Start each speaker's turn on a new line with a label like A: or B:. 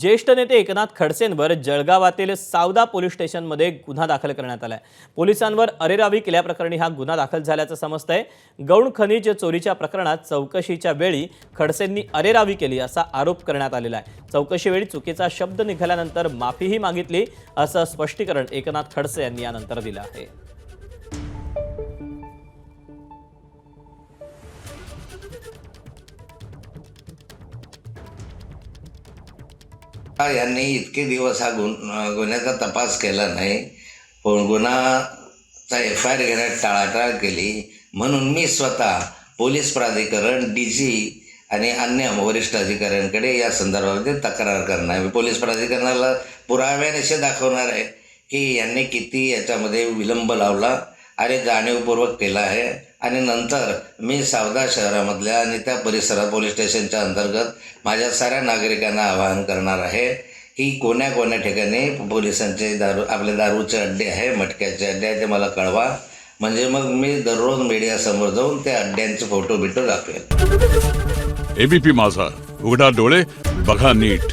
A: ज्येष्ठ नेते एकनाथ खडसेंवर जळगावातील सावदा पोलीस स्टेशनमध्ये गुन्हा दाखल करण्यात आलाय। पोलिसांवर अरेरावी केल्याप्रकरणी हा गुन्हा दाखल झाल्याचं समजतंय। गौण खनिज चोरीच्या प्रकरणात चौकशीच्या वेळी खडसेंनी अरेरावी केली असा आरोप करण्यात आलेला आहे। चौकशीवेळी चुकीचा शब्द निघाल्यानंतर माफीही मागितली असं स्पष्टीकरण एकनाथ खडसे यांनी यानंतर दिलं आहे।
B: यांनी इतके दिवस हा गुन्ह्याचा तपास केला नाही, पण गुन्हाचा FIR घेण्यात टाळाटाळ केली। म्हणून मी स्वतः पोलीस प्राधिकरण, DG आणि अन्य वरिष्ठ अधिकाऱ्यांकडे या संदर्भामध्ये तक्रार करणार आहे। पोलीस प्राधिकरणाला पुराव्यानिशी दाखवणार आहे की यांनी किती याच्यामध्ये विलंब लावला आणि जाणीवपूर्वक केला आहे। आणि नंतर मी सावदा शहरामधल्या आणि त्या परिसरात पोलीस स्टेशनच्या अंतर्गत माझ्या साऱ्या नागरिकांना आवाहन करणार आहे की कोण्या कोण्या ठिकाणी पोलिसांचे आपले दारूचे अड्डे आहे, मटक्याचे अड्डे आहे, ते मला कळवा। म्हणजे मग मी दररोज मीडियासमोर जाऊन त्या अड्ड्यांचे फोटो दाखवेल।
C: ABP माझा, उघडा डोळे बघा नीट।